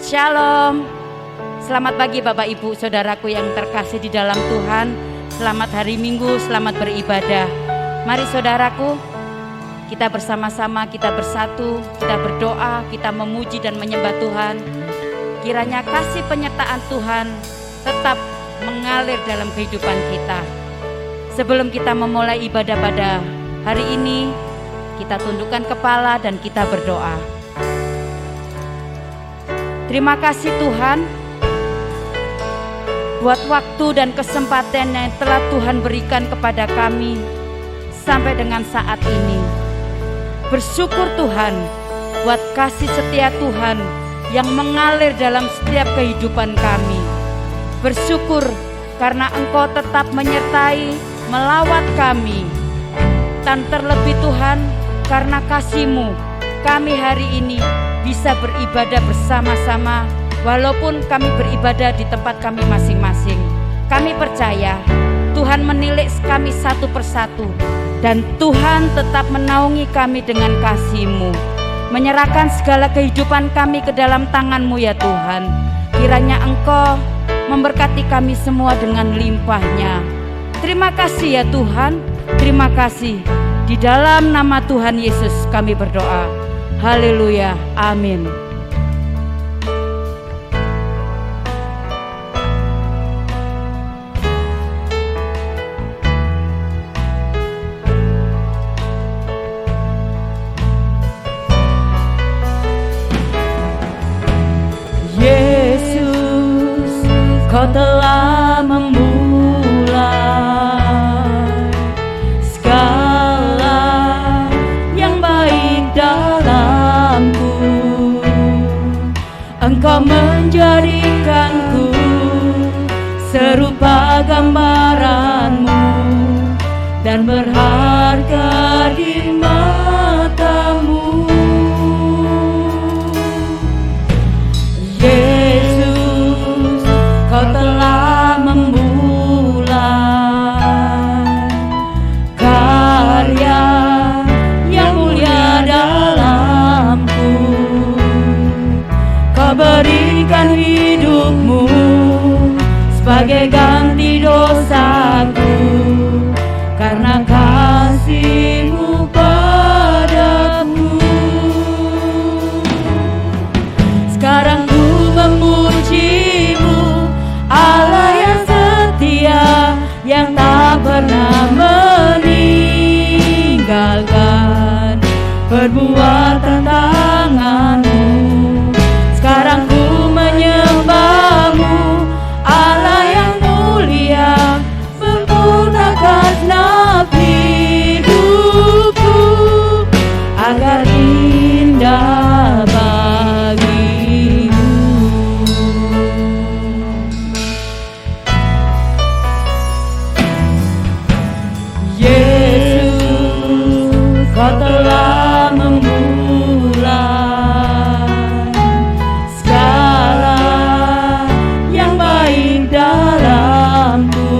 Shalom. Selamat pagi Bapak Ibu Saudaraku yang terkasih di dalam Tuhan. Selamat hari Minggu, selamat beribadah. Mari saudaraku, kita bersama-sama, kita bersatu, kita berdoa, kita memuji dan menyembah Tuhan. Kiranya kasih penyertaan Tuhan tetap mengalir dalam kehidupan kita. Sebelum kita memulai ibadah pada hari ini, kita tundukkan kepala dan kita berdoa. Terima kasih Tuhan buat waktu dan kesempatan yang telah Tuhan berikan kepada kami sampai dengan saat ini. Bersyukur Tuhan buat kasih setia Tuhan yang mengalir dalam setiap kehidupan kami. Bersyukur karena Engkau tetap menyertai, melawat kami. Dan terlebih Tuhan, karena kasih-Mu kami hari ini bisa beribadah bersama-sama, walaupun kami beribadah di tempat kami masing-masing. Kami percaya Tuhan menilik kami satu persatu, dan Tuhan tetap menaungi kami dengan kasih-Mu, menyerahkan segala kehidupan kami ke dalam tangan-Mu ya Tuhan. Kiranya Engkau memberkati kami semua dengan limpahnya. Terima kasih ya Tuhan, terima kasih. Di dalam nama Tuhan Yesus kami berdoa. Haleluya, amin. Yesus, Kau telah memulai segala yang baik dalamku. Engkau menjadikanku serupa gambaran-Mu dan berharga di mata-Mu. Yesus, Kau telah memulai karya yang mulia dalamku. Kau berikan hidup-Mu sebagai ganti dosaku, karena kasih-Mu padaku. Sekarang ku memuji-Mu, Allah yang setia, yang tak pernah meninggalkan perbuatan tangan-Mu. Sekarang ku menyembah-Mu, Allah yang mulia, sempurnakan genap hidupku agar indah bagimu. Yesus, Kau telah memulai segala yang baik dalamku.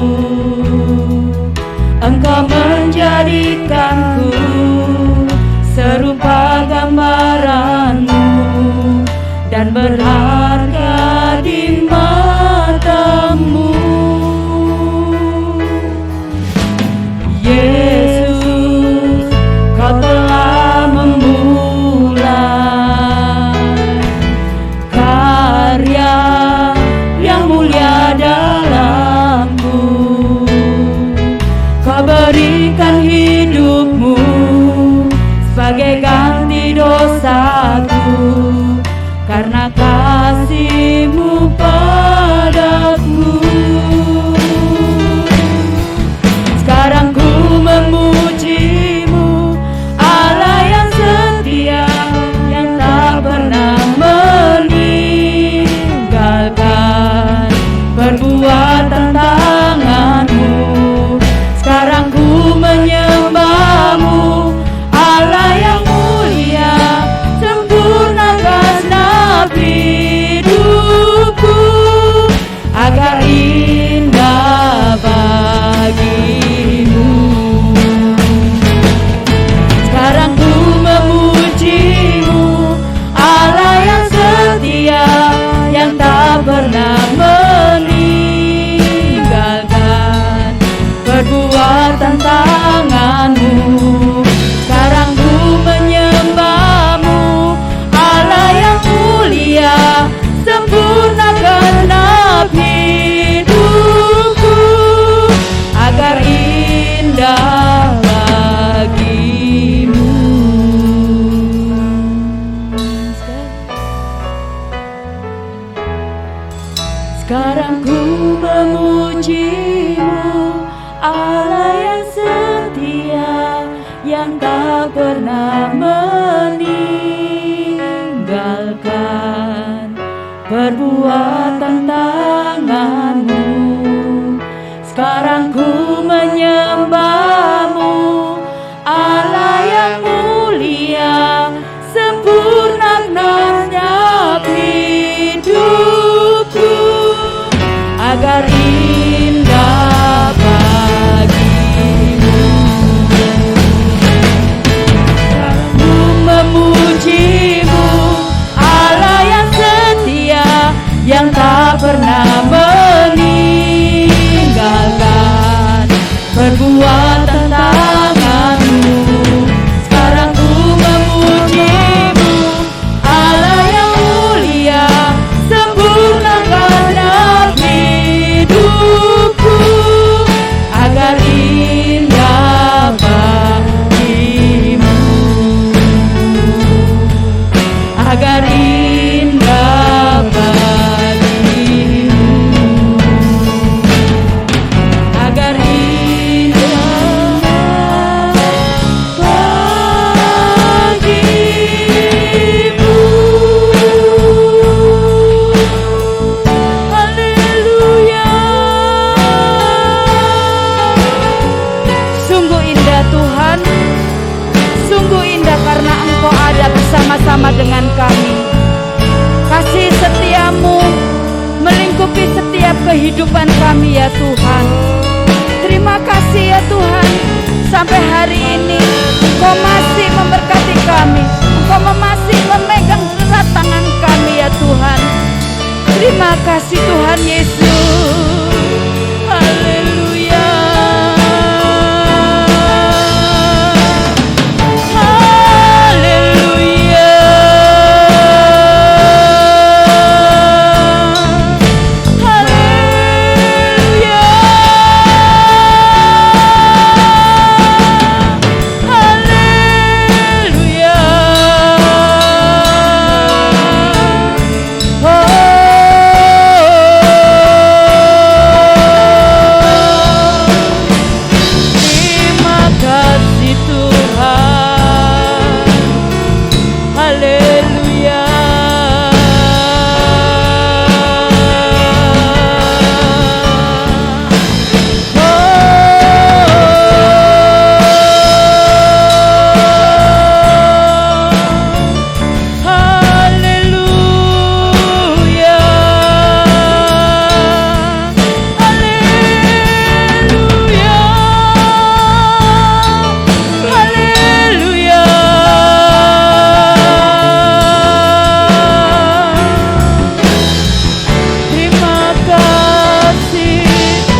Engkau menjadikanku serupa gambaran-Mu dan berharga di mata-Mu. Yesus, Kau telah memulai karya yang mulia dalamku. Kau berikan hidup-Mu sebagai ganti dosaku, karena kasih-Mu padaku. Sekarang ku memuji-Mu, Allah yang setia, yang tak pernah meninggalkan perbuatan tangan-Mu. Sekarang ku menyembah-Mu, Allah yang mulia, sempurnakan genap hidupku Sekarang ku memuji-Mu, Allah yang setia, yang tak pernah meninggalkan perbuatan tangan-Mu. Sekarang ku menyembah-Mu, Allah yang mulia, sempurnanya hidupku, agar indah bagimu. Ku memuji-Mu, Allah yang setia, yang tak pernah meninggalkan perbuatan tangan-Mu. Sekarang ku memuji-Mu, Allah yang mulia, sempurnakanlah hidupku, agar indah bagimu, agar indah bagimu, agar indah bagimu. Haleluya. Sungguh indah Tuhan, sungguh indah karena Engkau ada bersama-sama dengan kami. Kasih setia-Mu melingkupi setiap kehidupan kami ya Tuhan. Terima kasih ya Tuhan, sampai hari ini Engkau masih memberkati kami, Engkau masih memegang erat tangan kami ya Tuhan. Terima kasih Tuhan Yesus. Haleluya. Haleluya. Haleluya. Haleluya. Terima kasih Tuhan. Haleluya. Haleluya. Haleluya. Terima kasih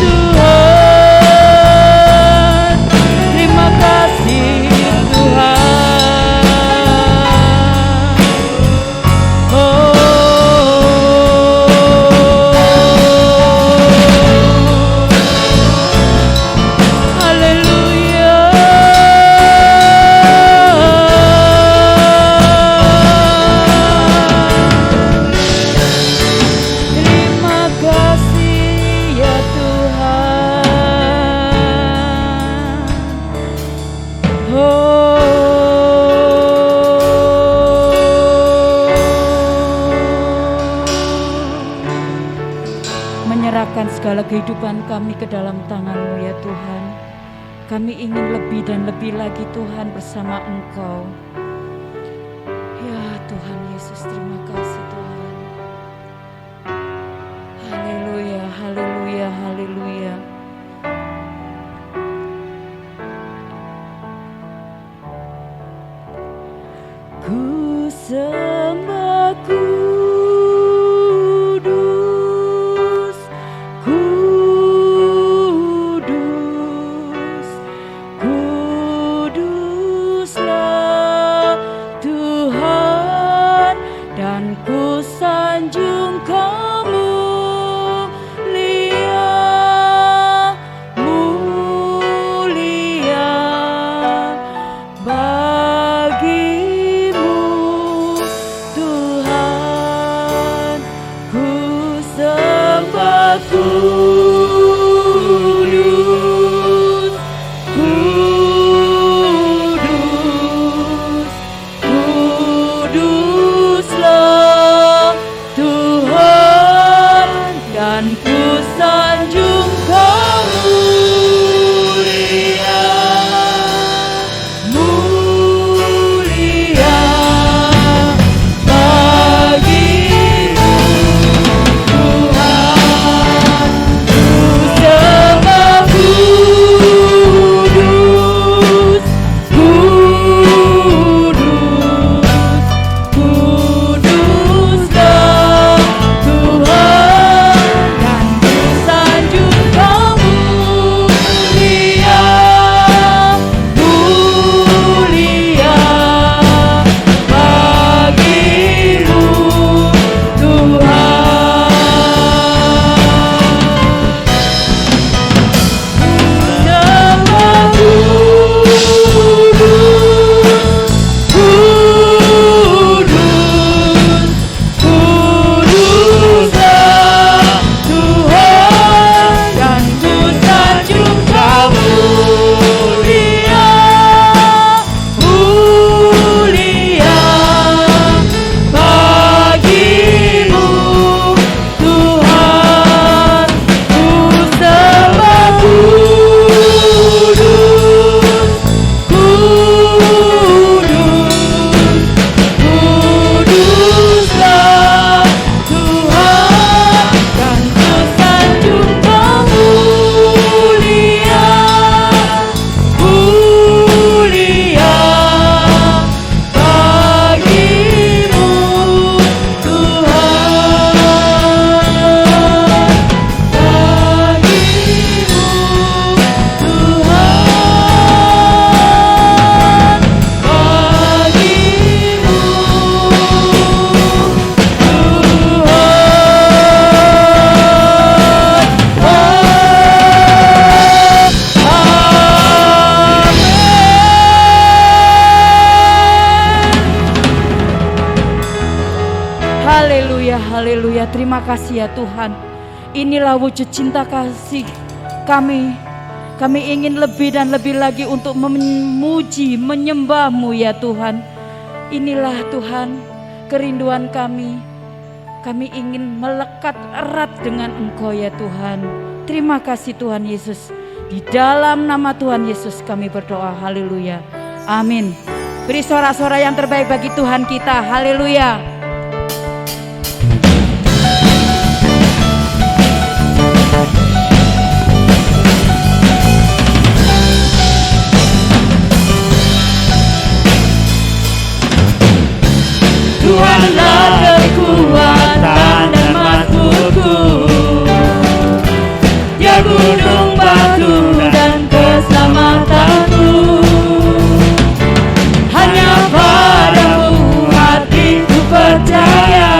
Tuhan. Terima kasih Tuhan. Haleluya. Terima kasih ya Tuhan. Menyerahkan segala kehidupan kami ke dalam tangan-Mu ya Tuhan. Kami ingin lebih dan lebih lagi Tuhan bersama Engkau. Ya Tuhan Yesus, terima kasih Tuhan. Haleluya, haleluya, haleluya. Ku sembah kudus, kudus, kuduslah Tuhan, dan ku sanjung Kau mulia, mulia bagimu Tuhan. Ku sembah kudus, kudus, kuduslah Tuhan, dan ku sanjung Kau mulia, mulia bagimu Tuhan, ku sembah kudus, kudus, kuduslah Tuhan, dan ku sanjung Kau mulia, mulia bagimu Tuhan. Sembah kudus, kudus, kuduslah Tuhan, dan ku sanjung Kau mulia, mulia bagimu Tuhan. Ku sembah kudus, kuduslah Tuhan, dan ku sanjung Kau mulia, mulia bagimu Haleluya, haleluya. Terima kasih ya Tuhan. Inilah wujud cinta kasih kami. Kami ingin lebih dan lebih lagi untuk memuji, menyembah-Mu ya Tuhan. Inilah Tuhan kerinduan kami. Kami ingin melekat erat dengan Engkau ya Tuhan. Terima kasih Tuhan Yesus. Di dalam nama Tuhan Yesus kami berdoa. Haleluya. Amin. Beri sorak-sorai yang terbaik bagi Tuhan kita. Haleluya. Tuhanlah kekuatan dan mazmurku, Dia gunung batu dan keselamatanku. Hanya padamu hatiku percaya,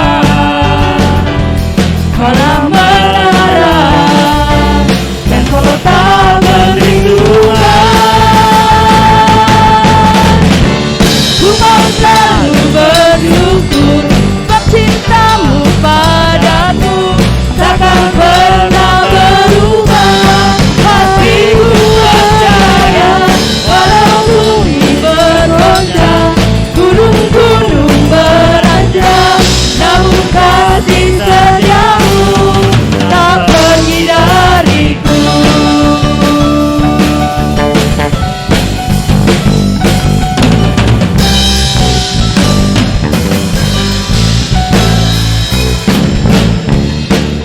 Kaulah menara dan kota perlindungan. Ku mau selalu bersyukur sebab cinta-Mu padaku takkan pernah berubah. Hatiku percaya walau bumi berontak, gunung-gunung beranjak, namun kasih setiamu tak pergi dariku.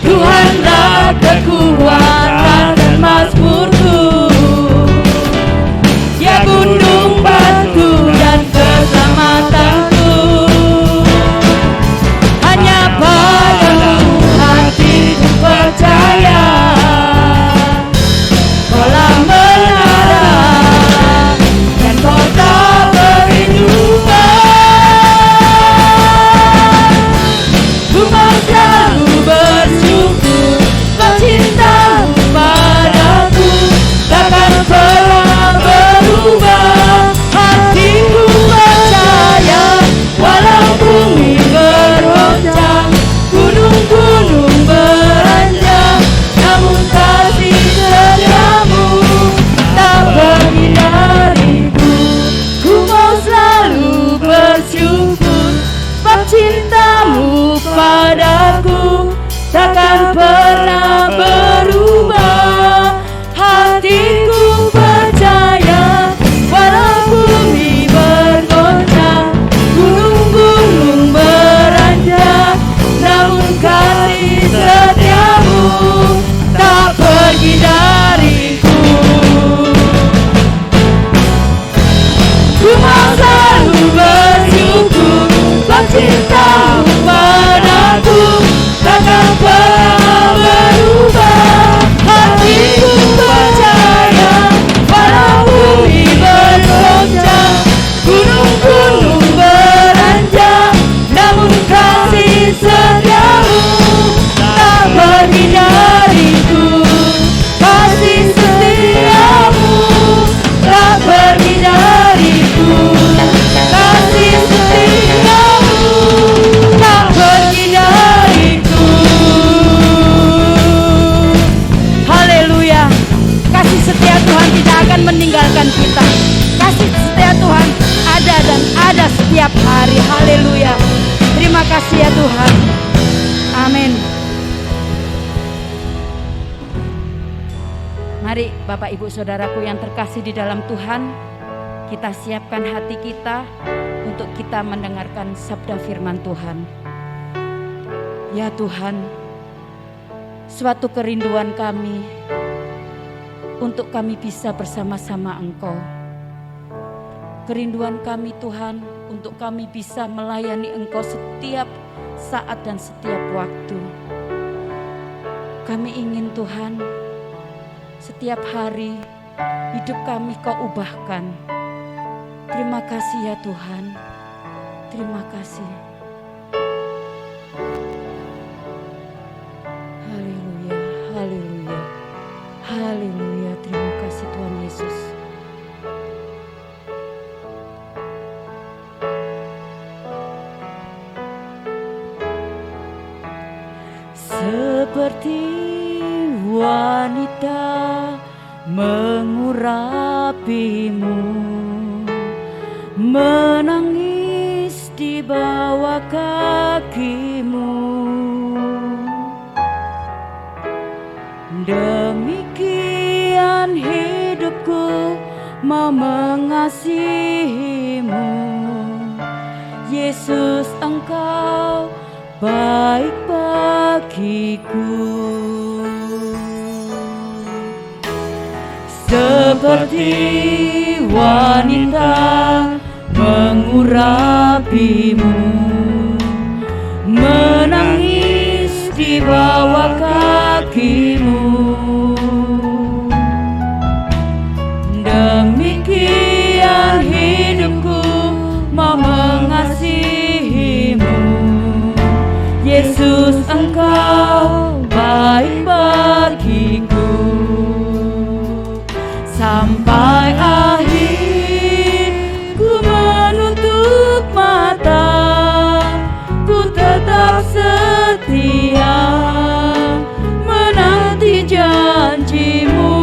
Tuhanlah kekuatan dan mazmurku, Dia gunung batu dan keselamatanku. Hanya padamu hatiku percaya, Kaulah menara dan kota perlindungan. Ku mau selalu bersyukur sebab cinta-Mu padaku takkan pernah berubah. Hatiku percaya walau bumi berontak, gunung-gunung beranjak, Amin. Mari Bapak Ibu Saudaraku yang terkasih di dalam Tuhan, kita siapkan hati kita untuk kita mendengarkan sabda firman Tuhan. Ya Tuhan, suatu kerinduan kami untuk kami bisa bersama-sama Engkau. Kerinduan kami Tuhan untuk kami bisa melayani Engkau setiap saat dan setiap waktu. Kami ingin Tuhan, setiap hari hidup kami Kau ubahkan. Terima kasih ya Tuhan, terima kasih. Haleluya, haleluya, haleluya. Terima kasih Tuhan Yesus. Seperti wanita mengurapimu, menangis di bawah kakimu, demikian hidupku mau mengasihimu. Yesus, Engkau baik bagiku. Seperti wanita mengurapimu, menangis di bawah kakimu, demikian hidupku mau mengasihimu. Yesus, Engkau baik bagiku. Sampai akhir ku menutup mata, ku tetap setia menanti janjimu.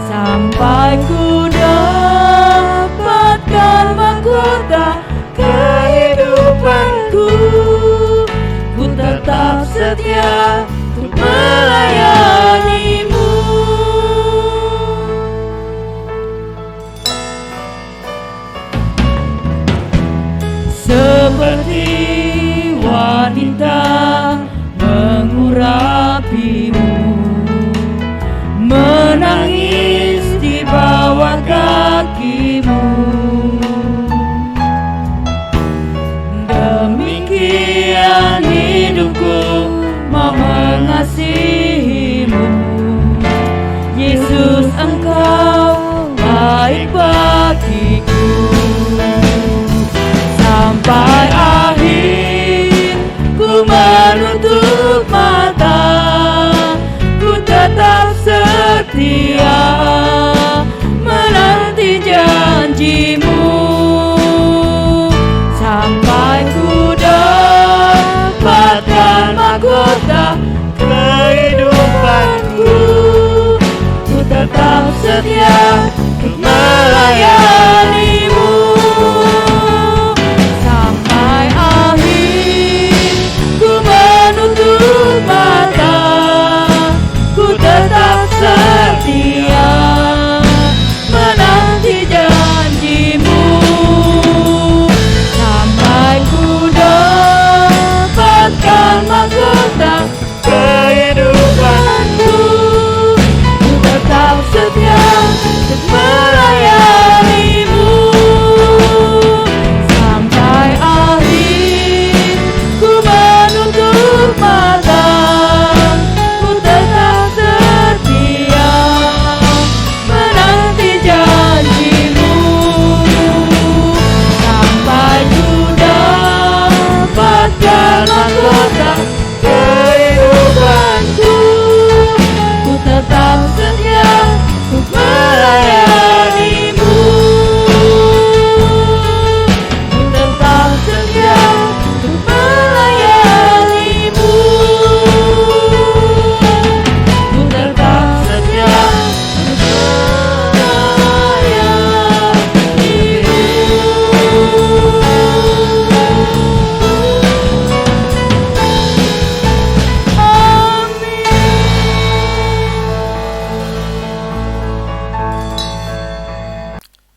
Sampai ku dapatkan mahkota kehidupanku, ku tetap setia untuk melayanimu. Seperti wanita mengurapimu, menangis di bawah kakimu, demikian hidupku mau mengasihimu. Yesus, Engkau baik bagiku. Sampai akhir ku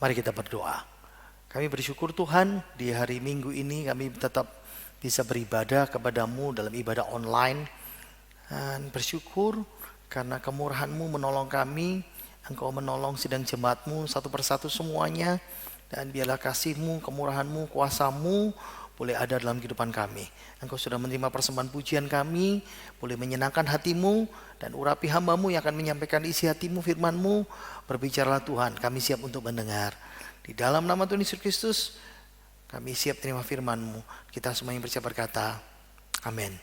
Mari kita berdoa. Kami bersyukur Tuhan, di hari Minggu ini kami tetap bisa beribadah kepadamu dalam ibadah online. Dan bersyukur karena kemurahan-Mu menolong kami. Engkau menolong sidang jemaat-Mu satu persatu semuanya. Dan biarlah kasih-Mu, kemurahan-Mu, kuasa-Mu boleh ada dalam kehidupan kami. Engkau sudah menerima persembahan pujian kami, boleh menyenangkan hati-Mu, dan urapi hamba-Mu yang akan menyampaikan isi hati-Mu, firman-Mu. Berbicaralah Tuhan, kami siap untuk mendengar. Di dalam nama Tuhan Yesus Kristus, kami siap terima firman-Mu. Kita semua yang percaya berkata, amin.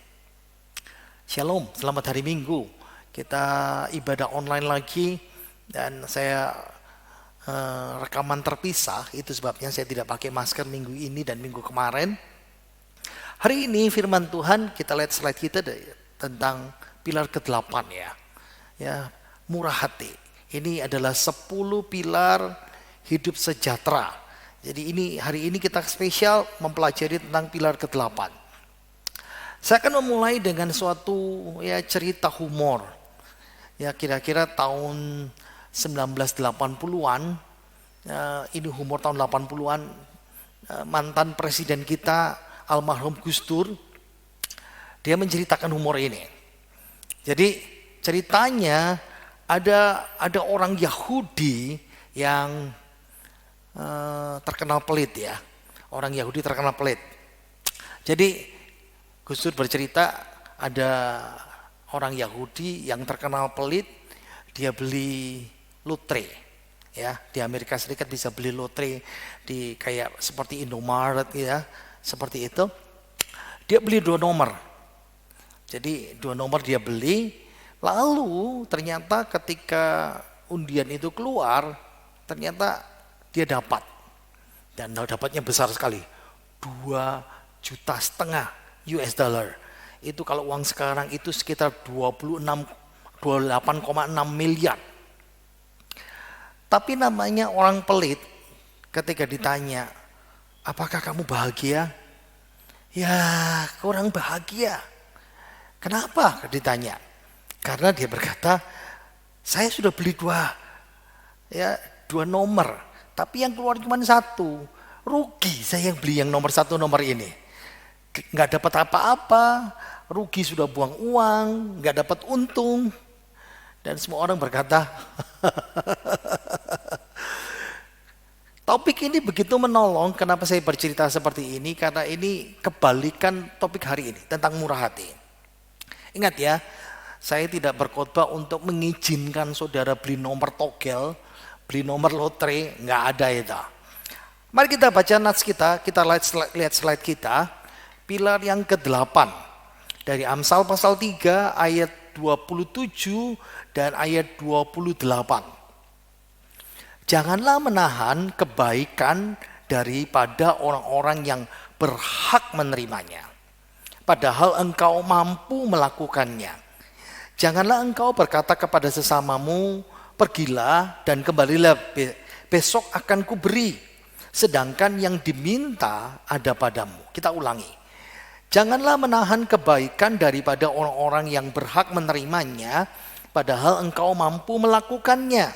Shalom, selamat hari Minggu. Kita ibadah online lagi, dan saya rekaman terpisah. Itu sebabnya saya tidak pakai masker minggu ini dan minggu kemarin. Hari ini firman Tuhan, kita lihat slide kita tentang pilar ke-8 ya, murah hati. Ini adalah 10 pilar hidup sejahtera. Jadi hari ini kita spesial mempelajari tentang pilar ke-8. Saya akan memulai dengan suatu cerita humor. Ya, kira-kira tahun 1980-an, ini humor tahun 80-an, mantan presiden kita almarhum Gus Dur, dia menceritakan humor ini. Jadi ceritanya ada orang Yahudi yang terkenal pelit ya, orang Yahudi terkenal pelit. Jadi Gus Dur bercerita ada orang Yahudi yang terkenal pelit, dia beli lotre ya, di Amerika Serikat bisa beli lotre di kayak seperti Indomaret ya, seperti itu. Dia beli 2 nomor. Jadi 2 nomor dia beli, lalu ternyata ketika undian itu keluar, ternyata dia dapat. Dan dapatnya besar sekali. 2,5 juta US dollar. Itu kalau uang sekarang itu sekitar 28,6 miliar. Tapi namanya orang pelit, ketika ditanya, apakah kamu bahagia? Ya, kurang bahagia. Kenapa? Ditanya. Karena dia berkata, saya sudah beli 2 nomor, tapi yang keluar cuma 1. Rugi saya yang beli yang nomor 1 nomor ini. Nggak dapat apa-apa, rugi sudah buang uang, nggak dapat untung. Dan semua orang berkata, topik ini begitu menolong. Kenapa saya bercerita seperti ini? Karena ini kebalikan topik hari ini tentang murah hati. Ingat ya, saya tidak berkhotbah untuk mengizinkan saudara beli nomor togel, beli nomor lotre, nggak ada itu. Mari kita baca nats kita lihat slide kita, pilar yang ke-8 dari Amsal pasal 3 ayat 27 dan ayat 28. Janganlah menahan kebaikan daripada orang-orang yang berhak menerimanya, padahal engkau mampu melakukannya. Janganlah engkau berkata kepada sesamamu, pergilah dan kembalilah, besok akan kuberi, sedangkan yang diminta ada padamu. Kita ulangi. Janganlah menahan kebaikan daripada orang-orang yang berhak menerimanya, padahal engkau mampu melakukannya.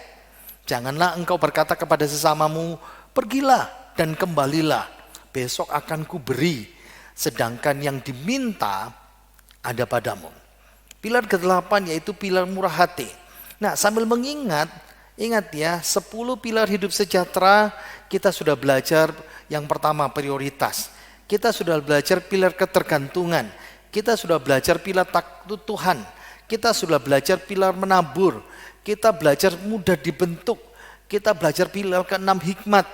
Janganlah engkau berkata kepada sesamamu, pergilah dan kembalilah, besok akan kuberi, sedangkan yang diminta ada padamu. Pilar ke-8 yaitu pilar murah hati. Nah, sambil ingat ya, 10 pilar hidup sejahtera kita sudah belajar. Yang pertama prioritas. Kita sudah belajar pilar ketergantungan. Kita sudah belajar pilar takut Tuhan. Kita sudah belajar pilar menabur. Kita belajar mudah dibentuk. Kita belajar pilar ke-6 hikmat.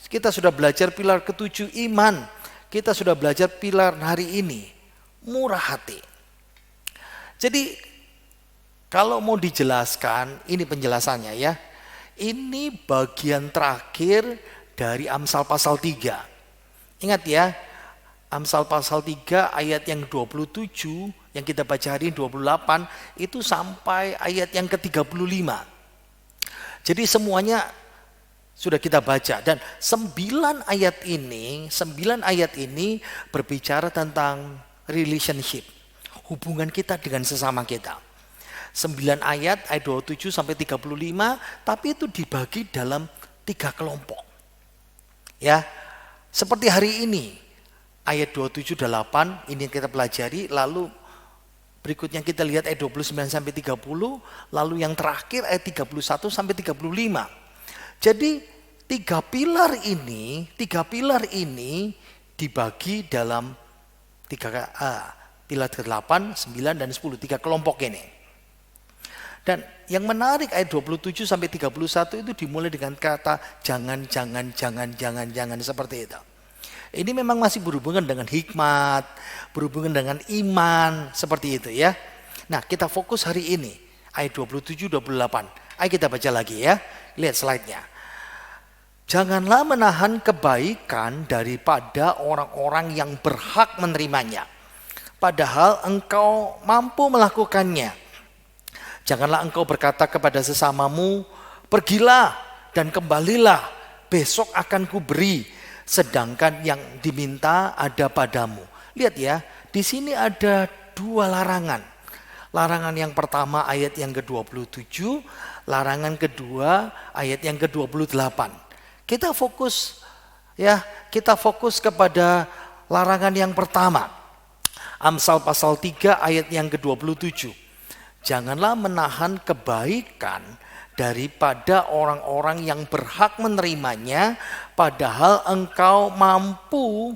Kita sudah belajar pilar ke-7 iman. Kita sudah belajar pilar hari ini murah hati. Jadi kalau mau dijelaskan, ini penjelasannya ya. Ini bagian terakhir dari Amsal pasal 3. Ingat ya, Amsal pasal 3 ayat yang 27, yang kita baca hari ini 28, itu sampai ayat yang ke-35. Jadi semuanya sudah kita baca. Dan 9 ayat ini berbicara tentang relationship, hubungan kita dengan sesama kita. 9 ayat 27 sampai 35, tapi itu dibagi dalam 3 kelompok. Ya, seperti hari ini, ayat 27-8 ini kita pelajari, lalu berikutnya kita lihat ayat 29 sampai 30, lalu yang terakhir ayat 31 sampai 35. Jadi tiga pilar ini dibagi dalam pilar 8, 9 dan 10, tiga kelompok ini. Dan yang menarik ayat 27 sampai 31 itu dimulai dengan kata jangan seperti itu. Ini memang masih berhubungan dengan hikmat, berhubungan dengan iman, seperti itu ya. Nah, kita fokus hari ini ayat 27 28. Ayo kita baca lagi ya. Lihat slide-nya. Janganlah menahan kebaikan daripada orang-orang yang berhak menerimanya, padahal engkau mampu melakukannya. Janganlah engkau berkata kepada sesamamu, pergilah dan kembalilah, besok akan kuberi, sedangkan yang diminta ada padamu. Lihat ya, di sini ada dua larangan. Larangan yang pertama ayat yang ke-27, larangan kedua ayat yang ke-28. Kita fokus kepada larangan yang pertama. Amsal pasal 3 ayat yang ke-27. Janganlah menahan kebaikan daripada orang-orang yang berhak menerimanya, padahal engkau mampu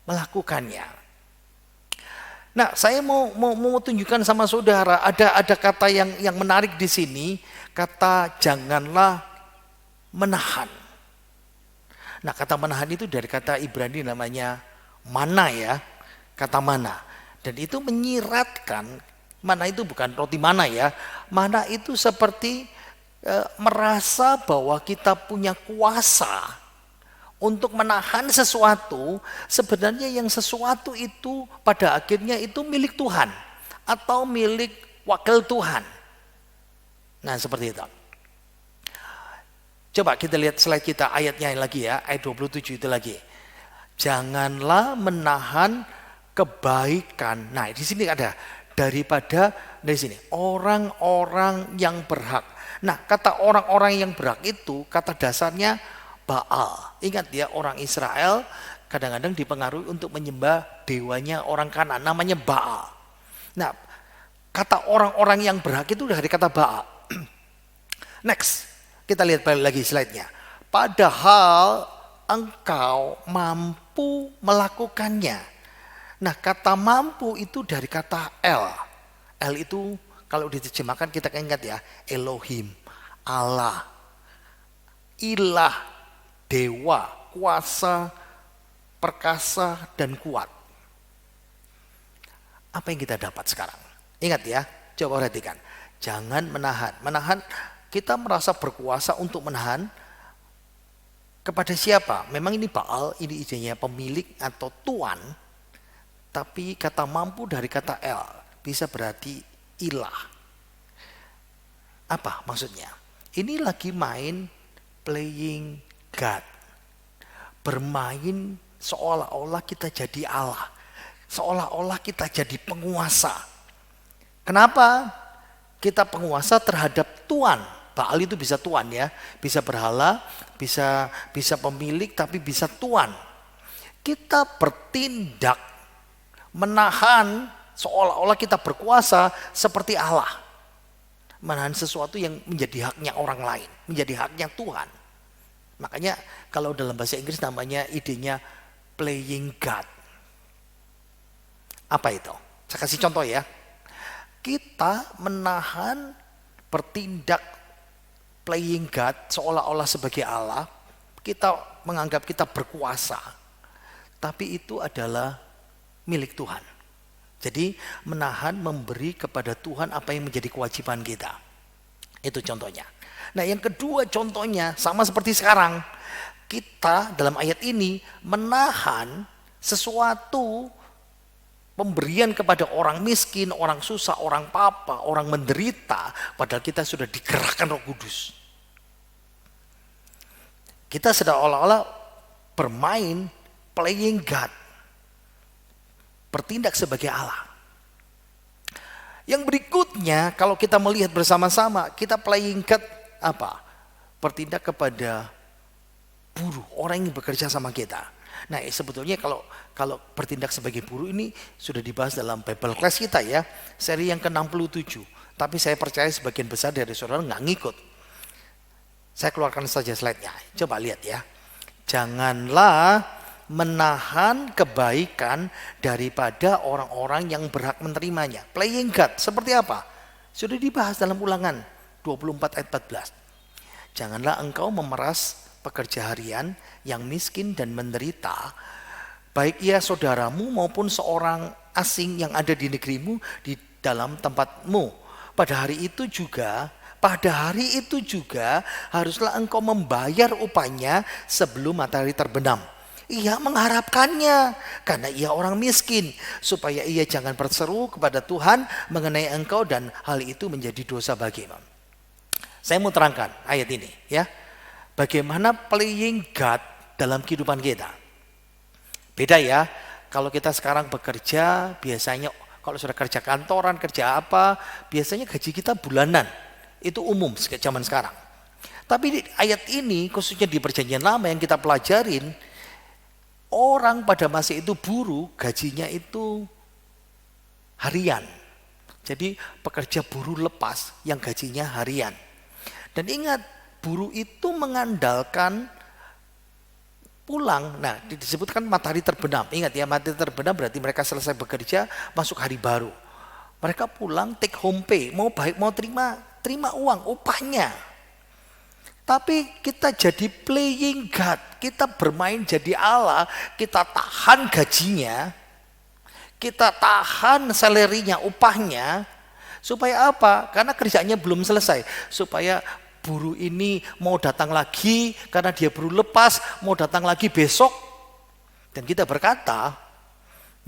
melakukannya. Nah, saya mau tunjukkan sama saudara, ada kata yang menarik di sini, kata janganlah menahan. Nah, kata menahan itu dari kata Ibrani namanya mana ya, kata mana. Dan itu menyiratkan, mana itu bukan roti mana ya, mana itu seperti merasa bahwa kita punya kuasa untuk menahan sesuatu, sebenarnya yang sesuatu itu pada akhirnya itu milik Tuhan atau milik wakil Tuhan. Nah, seperti itu. Coba kita lihat slide kita ayatnya lagi ya, ayat 27 itu lagi. Janganlah menahan kebaikan. Nah, di sini ada daripada, dari sini orang-orang yang berhak. Nah, kata orang-orang yang berhak itu kata dasarnya Baal. Ingat ya, orang Israel kadang-kadang dipengaruhi untuk menyembah dewanya orang Kanaan, namanya Baal. Nah, kata orang-orang yang berhak itu dari kata Baal. Next, kita lihat lagi slide-nya. Padahal engkau mampu melakukannya. Nah, kata mampu itu dari kata El. El itu kalau diterjemahkan kita ingat ya, Elohim, Allah, ilah, dewa, kuasa, perkasa, dan kuat. Apa yang kita dapat sekarang? Ingat ya, coba perhatikan. Jangan menahan. Menahan, kita merasa berkuasa untuk menahan kepada siapa? Memang ini Baal, ini idenya pemilik atau tuan. Tapi kata mampu dari kata El bisa berarti ilah. Apa maksudnya? Ini lagi main playing God. Bermain seolah-olah kita jadi Allah. Seolah-olah kita jadi penguasa. Kenapa? Kita penguasa terhadap Tuhan. Baal itu bisa Tuhan ya. Bisa berhala, bisa pemilik, tapi bisa Tuhan. Kita bertindak menahan seolah-olah kita berkuasa seperti Allah. Menahan sesuatu yang menjadi haknya orang lain, menjadi haknya Tuhan. Makanya kalau dalam bahasa Inggris namanya idenya playing God. Apa itu? Saya kasih contoh ya. Kita menahan bertindak playing God seolah-olah sebagai Allah. Kita menganggap kita berkuasa. Tapi itu adalah milik Tuhan. Jadi menahan, memberi kepada Tuhan apa yang menjadi kewajiban kita. Itu contohnya. Nah, yang kedua contohnya sama seperti sekarang. Kita dalam ayat ini menahan sesuatu pemberian kepada orang miskin, orang susah, orang papa, orang menderita, padahal kita sudah digerakkan Roh Kudus. Kita sudah olah-olah bermain playing God. Bertindak sebagai Allah. Yang berikutnya kalau kita melihat bersama-sama, kita playing God apa? Bertindak kepada buruh, orang yang bekerja sama kita. Nah, sebetulnya kalau bertindak sebagai buruh ini sudah dibahas dalam Bible Class kita ya, seri yang ke-67. Tapi saya percaya sebagian besar dari saudara nggak ngikut. Saya keluarkan saja slide-nya. Coba lihat ya. Janganlah menahan kebaikan daripada orang-orang yang berhak menerimanya. Playing God, seperti apa? Sudah dibahas dalam Ulangan 24 ayat 14. Janganlah engkau memeras pekerja harian yang miskin dan menderita, baik ia saudaramu maupun seorang asing yang ada di negerimu, di dalam tempatmu. Pada hari itu juga haruslah engkau membayar upahnya sebelum matahari terbenam. Ia mengharapkannya karena ia orang miskin, supaya ia jangan berseru kepada Tuhan mengenai engkau dan hal itu menjadi dosa bagimu. Saya mau terangkan ayat ini ya. Bagaimana playing God dalam kehidupan kita. Beda ya, kalau kita sekarang bekerja, biasanya kalau sudah kerja kantoran, kerja apa, biasanya gaji kita bulanan. Itu umum zaman sekarang. Tapi di ayat ini, khususnya di perjanjian lama yang kita pelajarin, orang pada masa itu buruh, gajinya itu harian. Jadi pekerja buruh lepas yang gajinya harian. Dan ingat, buruh itu mengandalkan pulang. Nah, disebutkan matahari terbenam. Ingat ya, matahari terbenam berarti mereka selesai bekerja, masuk hari baru. Mereka pulang take home pay, mau terima uang, upahnya. Tapi kita jadi playing God, kita bermain jadi Allah, kita tahan gajinya, kita tahan salary-nya, upahnya. Supaya apa? Karena kerjanya belum selesai. Supaya buruh ini mau datang lagi karena dia buruh lepas, mau datang lagi besok. Dan kita berkata,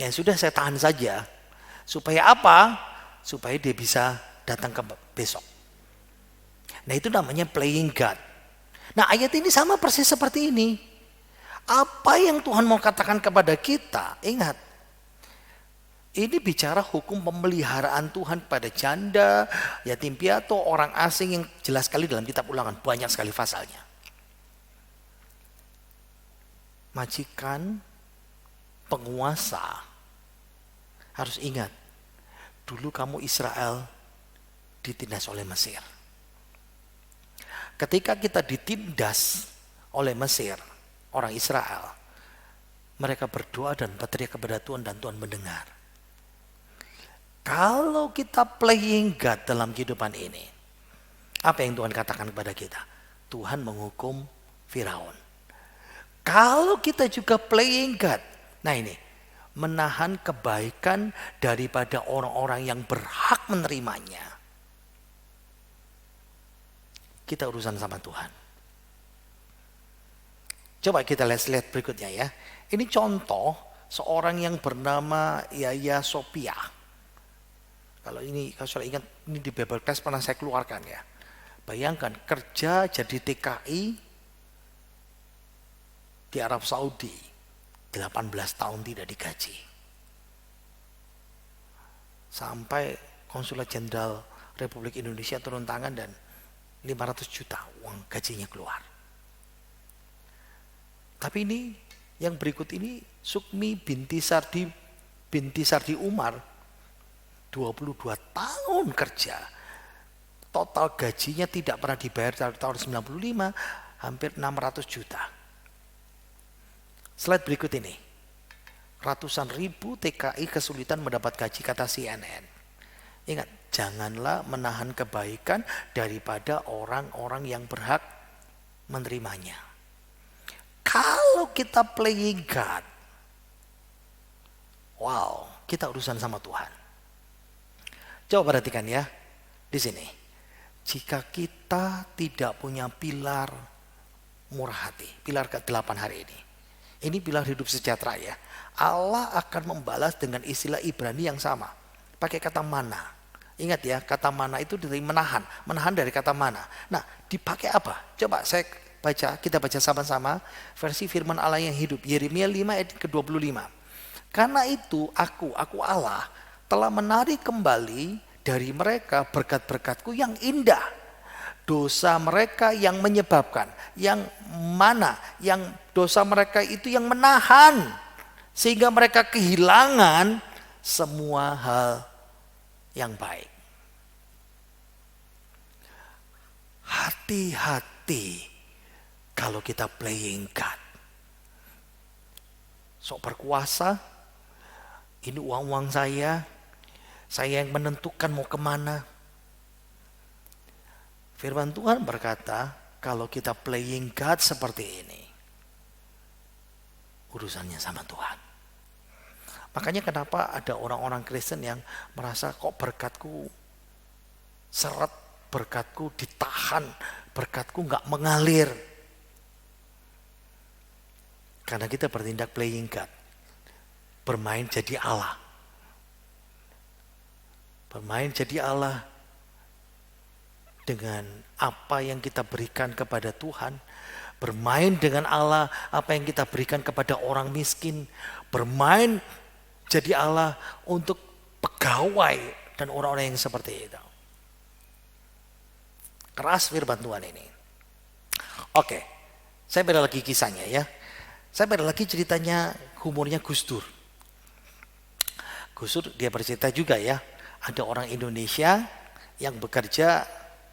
ya sudah saya tahan saja. Supaya apa? Supaya dia bisa datang ke besok. Nah itu namanya playing God. Nah ayat ini sama persis seperti ini. Apa yang Tuhan mau katakan kepada kita, ingat. Ini bicara hukum pemeliharaan Tuhan pada janda, yatim piatu, orang asing yang jelas sekali dalam kitab Ulangan. Banyak sekali pasalnya. Majikan, penguasa, harus ingat. Dulu kamu Israel ditindas oleh Mesir. Ketika kita ditindas oleh Mesir, orang Israel, mereka berdoa dan berteriak kepada Tuhan dan Tuhan mendengar. Kalau kita playing God dalam kehidupan ini, apa yang Tuhan katakan kepada kita? Tuhan menghukum Firaun. Kalau kita juga playing God, nah ini, menahan kebaikan daripada orang-orang yang berhak menerimanya. Kita urusan sama Tuhan. Coba kita lihat berikutnya ya. Ini contoh seorang yang bernama Yaya Sophia. Kalau saya ingat, ini di Bible Class pernah saya keluarkan ya. Bayangkan kerja jadi TKI di Arab Saudi, 18 tahun tidak digaji. Sampai Konsulat Jenderal Republik Indonesia turun tangan dan 500 juta uang gajinya keluar. Tapi ini yang berikut ini Sukmi binti Sardi Umar, 22 tahun kerja. Total gajinya tidak pernah dibayar dari tahun 95, hampir 600 juta. Slide berikut ini. Ratusan ribu TKI kesulitan mendapat gaji, kata CNN. Ingat, janganlah menahan kebaikan daripada orang-orang yang berhak menerimanya. Kalau kita playing God, wow, kita urusan sama Tuhan. Coba perhatikan ya, di sini. Jika kita tidak punya pilar murah hati, pilar ke-8 hari ini. Ini pilar hidup sejahtera ya. Allah akan membalas dengan istilah Ibrani yang sama. Pakai kata mana. Ingat ya, kata mana itu dari menahan. Menahan dari kata mana. Nah, dipakai apa? Coba kita baca sama-sama versi firman Allah yang hidup. Yeremia 5 ayat ke-25. Karena itu aku Allah, telah menarik kembali dari mereka berkat-berkatku yang indah. dosa mereka yang menyebabkan, yang mana yang dosa mereka itu yang menahan sehingga mereka kehilangan semua hal yang baik. Hati-hati kalau kita playing God. Sok berkuasa, ini uang-uang saya yang menentukan mau kemana. Firman Tuhan berkata, kalau kita playing God seperti ini, urusannya sama Tuhan. Makanya kenapa ada orang-orang Kristen yang merasa kok berkatku seret, berkatku ditahan, berkatku gak mengalir. Karena kita bertindak playing God, bermain jadi Allah. Bermain jadi Allah dengan apa yang kita berikan kepada Tuhan. Bermain dengan Allah apa yang kita berikan kepada orang miskin. Bermain jadi Allah untuk pegawai dan orang-orang yang seperti itu. Keras firman Tuhan ini. Oke, saya beda lagi kisahnya ya. Saya beda lagi ceritanya, humornya Gus Dur. Gus Dur dia bercerita juga ya. Ada orang Indonesia yang bekerja,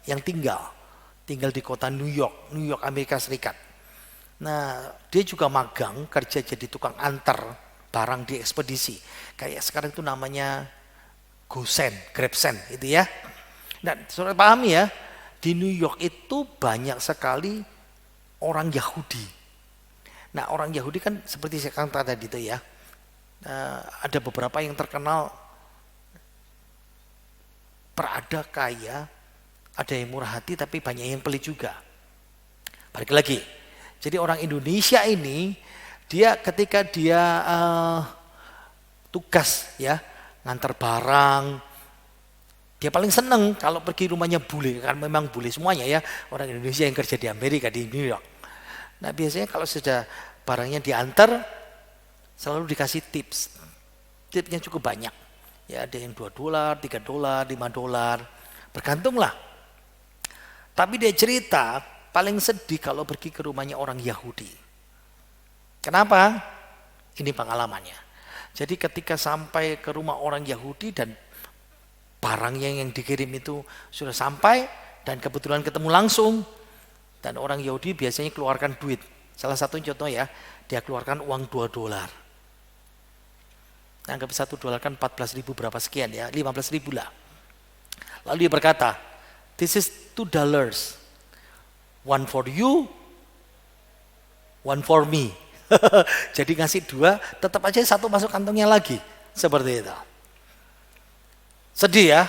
yang tinggal di kota New York Amerika Serikat. Nah, dia juga magang kerja jadi tukang antar barang di ekspedisi. Kayak sekarang itu namanya GoSend, GrabSend itu ya. Nah, saudara pahami ya, di New York itu banyak sekali orang Yahudi. Nah, orang Yahudi kan seperti saya katakan tadi itu ya. Ada beberapa yang terkenal berada kaya, ada yang murah hati tapi banyak yang pelit juga. Balik lagi. Jadi orang Indonesia ini dia ketika dia tugas ya ngantar barang, dia paling seneng kalau pergi rumahnya bule, kan memang bule semuanya ya, orang Indonesia yang kerja di Amerika, di New York. Nah biasanya kalau sudah barangnya diantar selalu dikasih tips. Tipsnya cukup banyak. Ya ada yang $2, $3, $5, bergantunglah. Tapi dia cerita paling sedih kalau pergi ke rumahnya orang Yahudi. Kenapa? Ini pengalamannya. Jadi ketika sampai ke rumah orang Yahudi dan barangnya yang dikirim itu sudah sampai dan kebetulan ketemu langsung, dan orang Yahudi biasanya keluarkan duit. Salah satu contoh ya, dia keluarkan uang $2. Anggap $1 kan 14.000 berapa sekian ya, 15.000 lah. Lalu dia berkata, this is $2, one for you, one for me. Jadi ngasih 2, tetap aja 1 masuk kantongnya lagi, seperti itu. Sedih ya,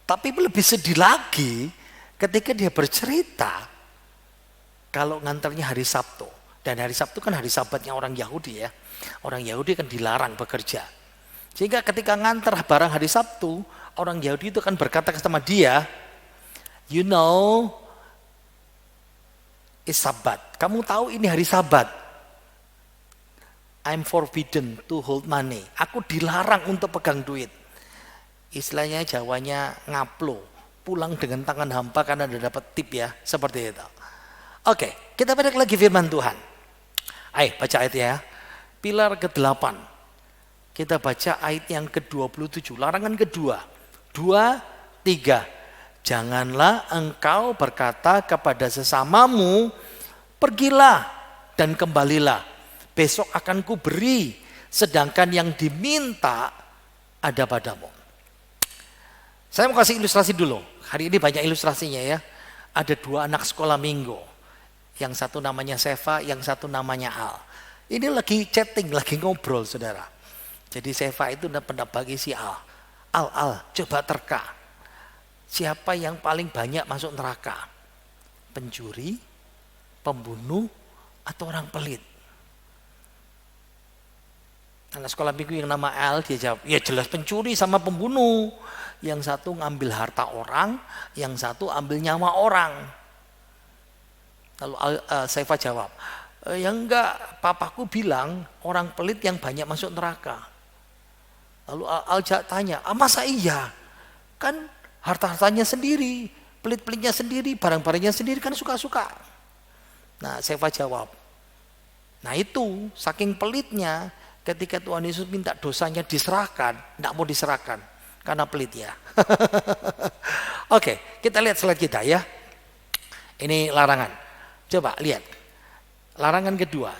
tapi lebih sedih lagi ketika dia bercerita kalau ngantarnya hari Sabtu. Dan hari Sabtu kan hari sabatnya orang Yahudi ya. Orang Yahudi kan dilarang bekerja. Sehingga ketika ngantar barang hari Sabtu, orang Yahudi itu kan berkata sama dia, you know, it's Sabat. Kamu tahu ini hari Sabat. I'm forbidden to hold money. Aku dilarang untuk pegang duit. Istilahnya Jawanya ngaplo. Pulang dengan tangan hampa karena udah dapat tip ya. Seperti itu. Oke, kita balik lagi firman Tuhan. Ayo baca ayatnya ya. Pilar ke-8. Kita baca ayat yang ke-27. Larangan kedua. 2, 3. Janganlah engkau berkata kepada sesamamu, pergilah dan kembalilah. Besok akan kuberi, sedangkan yang diminta ada padamu. Saya mau kasih ilustrasi dulu. Hari ini banyak ilustrasinya ya. Ada 2 anak sekolah minggu. Yang satu namanya Seva, yang satu namanya Al. Ini lagi chatting, lagi ngobrol saudara. Jadi Seva itu pernah bagi si Al. Al, coba terka. Siapa yang paling banyak masuk neraka? Pencuri, pembunuh, atau orang pelit? Anak sekolah minggu yang nama Al, dia jawab, ya jelas pencuri sama pembunuh. Yang satu ngambil harta orang, yang satu ambil nyawa orang. Lalu Seva jawab, ya enggak, papaku bilang orang pelit yang banyak masuk neraka. Lalu Al tanya, masa iya? Kan harta-hartanya sendiri, pelit-pelitnya sendiri, barang-barangnya sendiri kan suka-suka. Nah, Sefa jawab, nah itu saking pelitnya ketika Tuhan Yesus minta dosanya diserahkan, tidak mau diserahkan karena pelit ya. Oke, kita lihat slide kita ya. Ini larangan. Coba lihat. Larangan kedua,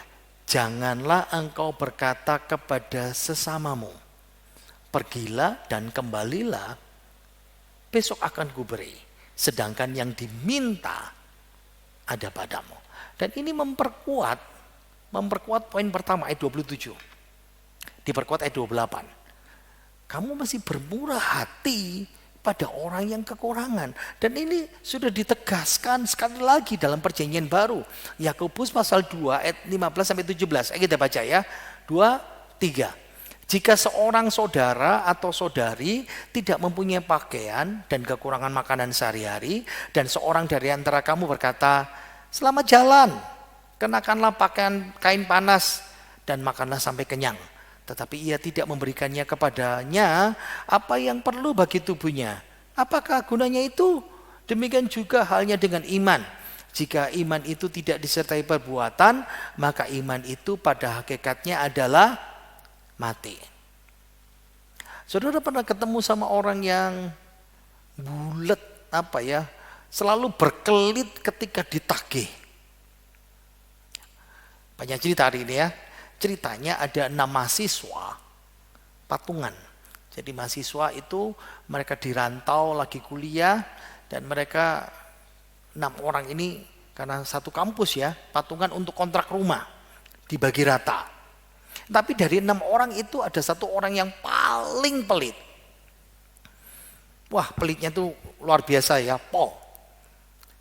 janganlah engkau berkata kepada sesamamu, pergilah dan kembalilah, besok akan kuberi. Sedangkan yang diminta ada padamu. Dan ini memperkuat poin pertama ayat 27. Diperkuat ayat 28. Kamu masih bermurah hati pada orang yang kekurangan. Dan ini sudah ditegaskan sekali lagi dalam perjanjian baru. Yakobus pasal 2 ayat 15 sampai 17. Kita baca ya. 2, 3. Jika seorang saudara atau saudari tidak mempunyai pakaian dan kekurangan makanan sehari-hari, dan seorang dari antara kamu berkata, selamat jalan, kenakanlah pakaian kain panas dan makanlah sampai kenyang. Tetapi ia tidak memberikannya kepadanya apa yang perlu bagi tubuhnya. Apakah gunanya itu? Demikian juga halnya dengan iman. Jika iman itu tidak disertai perbuatan, maka iman itu pada hakikatnya adalah mati. Saudara pernah ketemu sama orang yang bulet selalu berkelit ketika ditagih. Banyak cerita hari ini ya. Ceritanya ada 6 mahasiswa patungan. Jadi mahasiswa itu mereka dirantau lagi kuliah, dan mereka 6 orang ini karena satu kampus ya, patungan untuk kontrak rumah dibagi rata. Tapi dari 6 orang itu ada 1 orang yang paling pelit. Wah, pelitnya tuh luar biasa ya, Paul.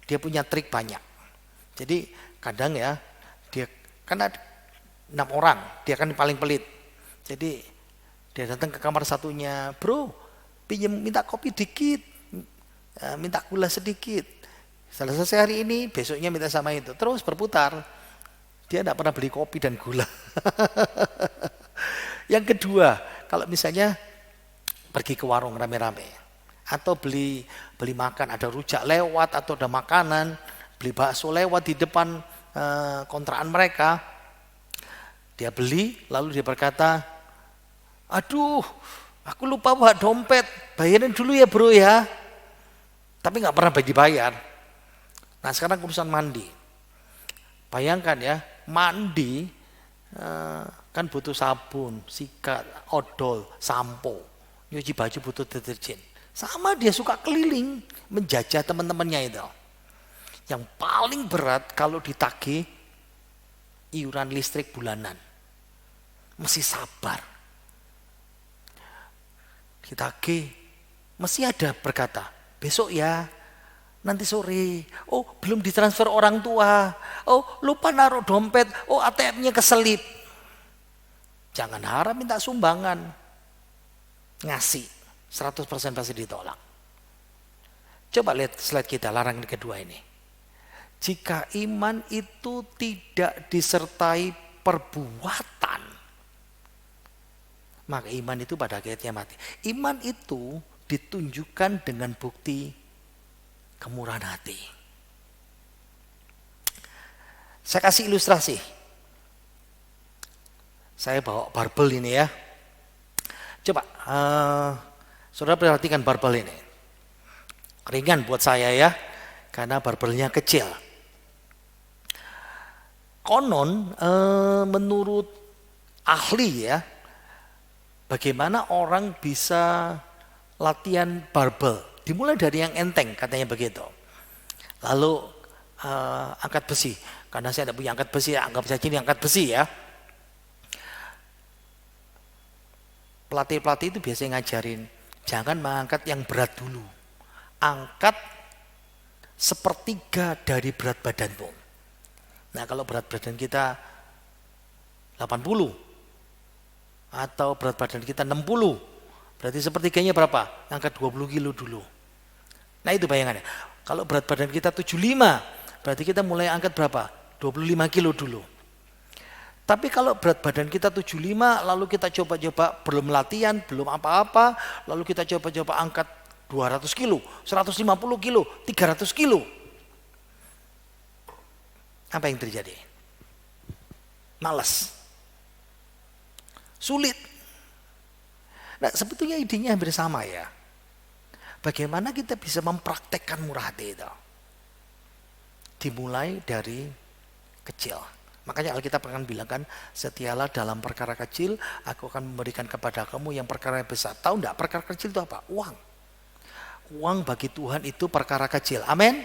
Dia punya trik banyak. Jadi kadang ya, dia karena 6 orang, dia kan paling pelit. Jadi dia datang ke kamar satunya, bro, minta kopi dikit, minta gula sedikit. Selesai hari ini, besoknya minta sama itu. Terus berputar. Dia tidak pernah beli kopi dan gula. Yang kedua, kalau misalnya pergi ke warung rame-rame, atau beli makan, ada rujak lewat atau ada makanan, beli bakso lewat di depan kontrakan mereka, dia beli, lalu dia berkata, aduh, aku lupa bawa dompet, bayarin dulu ya bro ya. Tapi nggak pernah dibayar. Nah sekarang urusan mandi. Bayangkan ya, mandi kan butuh sabun, sikat, odol, sampo, nyuci baju butuh deterjen. Sama dia suka keliling menjajah teman-temannya itu. Yang paling berat kalau ditagih iuran listrik bulanan. Mesti sabar. Ditagih, mesti ada berkata, besok ya, nanti sore, oh belum ditransfer orang tua, oh lupa naruh dompet, oh ATM-nya keselip. Jangan harap minta sumbangan, ngasih 100% pasti ditolak. Coba lihat slide kita, larangan kedua ini. Jika iman itu tidak disertai perbuatan, maka iman itu pada akhirnya mati. Iman itu ditunjukkan dengan bukti kemurahan hati. Saya kasih ilustrasi. Saya bawa barbel ini ya. Coba saudara perhatikan barbel ini. Ringan buat saya ya, karena barbelnya kecil. Konon menurut ahli ya, bagaimana orang bisa latihan barbel? Dimulai dari yang enteng, katanya begitu. Lalu angkat besi. Karena saya tidak punya angkat besi, anggap saja ini angkat besi ya. Pelatih-pelatih itu biasanya ngajarin, jangan mengangkat yang berat dulu. Angkat sepertiga dari berat badanmu. Nah kalau berat badan kita 80, atau berat badan kita 60, berarti sepertiganya berapa? Angkat 20 kilo dulu. Nah itu bayangannya. Kalau berat badan kita 75, berarti kita mulai angkat berapa? 25 kilo dulu. Tapi kalau berat badan kita 75, lalu kita coba-coba, belum latihan, belum apa-apa, lalu kita coba-coba angkat 200 kilo, 150 kilo, 300 kilo. Apa yang terjadi? Malas. Sulit. Nah, sebetulnya idenya hampir sama ya. Bagaimana kita bisa mempraktekkan murah hati itu? Dimulai dari kecil. Makanya Alkitab akan bilang kan, setialah dalam perkara kecil, aku akan memberikan kepada kamu yang perkara besar. Tahu enggak perkara kecil itu apa? Uang. Uang bagi Tuhan itu perkara kecil. Amin.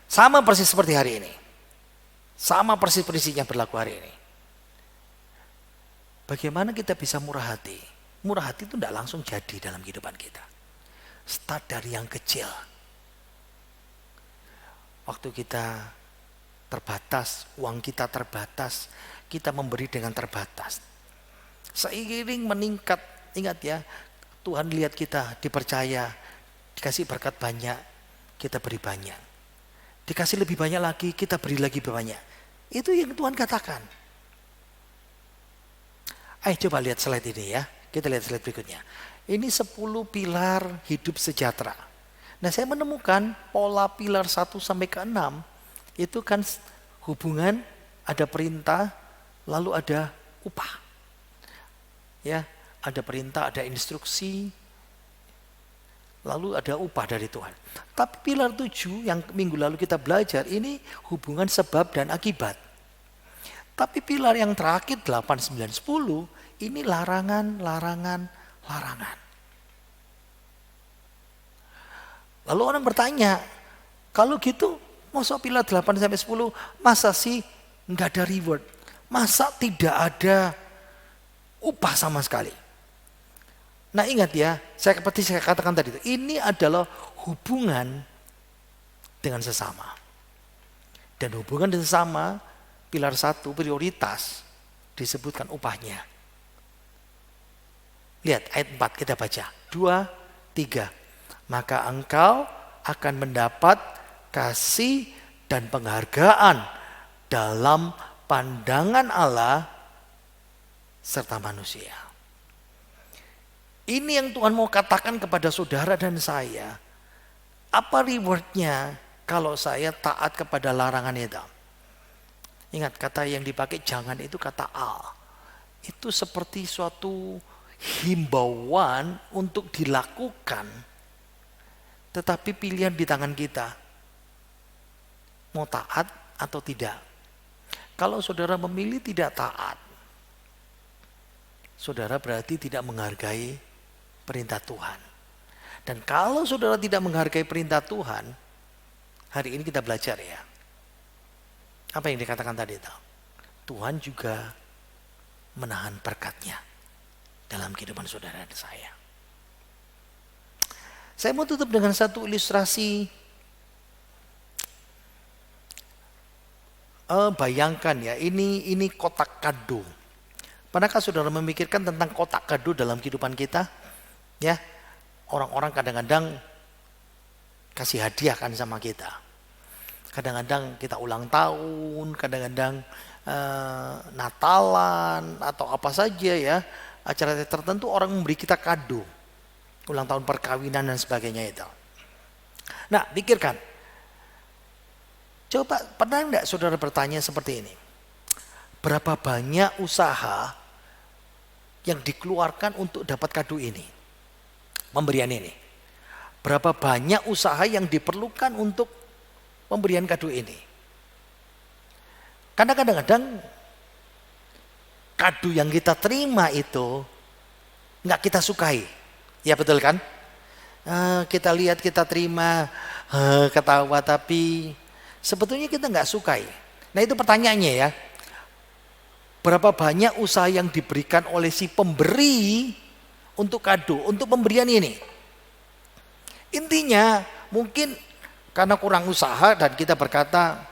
Sama persis seperti hari ini. Sama persis prinsipnya berlaku hari ini. Bagaimana kita bisa murah hati? Murah hati itu tidak langsung jadi dalam kehidupan kita. Start dari yang kecil. Waktu kita terbatas, uang kita terbatas, kita memberi dengan terbatas. Seiring meningkat, ingat ya, Tuhan lihat kita dipercaya, dikasih berkat banyak, kita beri banyak. Dikasih lebih banyak lagi, kita beri lagi banyak. Itu yang Tuhan katakan. Ayo coba lihat slide ini ya. Kita lihat slide berikutnya. Ini 10 pilar hidup sejahtera. Nah, saya menemukan pola pilar 1 sampai ke 6 itu kan hubungan, ada perintah, lalu ada upah. Ya, ada perintah, ada instruksi, lalu ada upah dari Tuhan. Tapi pilar 7 yang minggu lalu kita belajar ini hubungan sebab dan akibat. Tapi pilar yang terakhir 8, 9, 10 ini larangan. Lalu orang bertanya, kalau gitu masa pilar 8 sampai 10 masa sih enggak ada reward? Masa tidak ada upah sama sekali? Nah, ingat ya, seperti saya katakan tadi, ini adalah hubungan dengan sesama. Dan hubungan dengan sesama, pilar 1 prioritas disebutkan upahnya. Lihat ayat 4 kita baca. 2, 3. Maka engkau akan mendapat kasih dan penghargaan dalam pandangan Allah serta manusia. Ini yang Tuhan mau katakan kepada saudara dan saya. Apa rewardnya kalau saya taat kepada larangan itu? Ingat kata yang dipakai jangan itu kata al. Itu seperti suatu himbauan untuk dilakukan. Tetapi pilihan di tangan kita. Mau taat atau tidak. Kalau saudara memilih tidak taat, saudara berarti tidak menghargai perintah Tuhan. Dan kalau saudara tidak menghargai perintah Tuhan, hari ini kita belajar ya. Apa yang dikatakan tadi itu? Tuhan juga menahan berkatnya dalam kehidupan saudara dan saya. Saya mau tutup dengan satu ilustrasi. Bayangkan ya, ini kotak kado. Pernahkah saudara memikirkan tentang kotak kado dalam kehidupan kita? Ya, orang-orang kadang-kadang kasih hadiah kan sama kita. Kadang-kadang kita ulang tahun, kadang-kadang Natalan atau apa saja ya, acara tertentu orang memberi kita kado, ulang tahun perkawinan dan sebagainya itu. Nah, pikirkan, coba pernah enggak saudara bertanya seperti ini? Berapa banyak usaha yang dikeluarkan untuk dapat kado ini, pemberian ini? Berapa banyak usaha yang diperlukan untuk pemberian kado ini? Karena kadang-kadang kado yang kita terima itu nggak kita sukai, ya betul kan? Kita lihat, kita terima, ketawa, tapi sebetulnya kita nggak sukai. Nah, itu pertanyaannya ya, berapa banyak usaha yang diberikan oleh si pemberi untuk kado, untuk pemberian ini? Intinya mungkin karena kurang usaha dan kita berkata,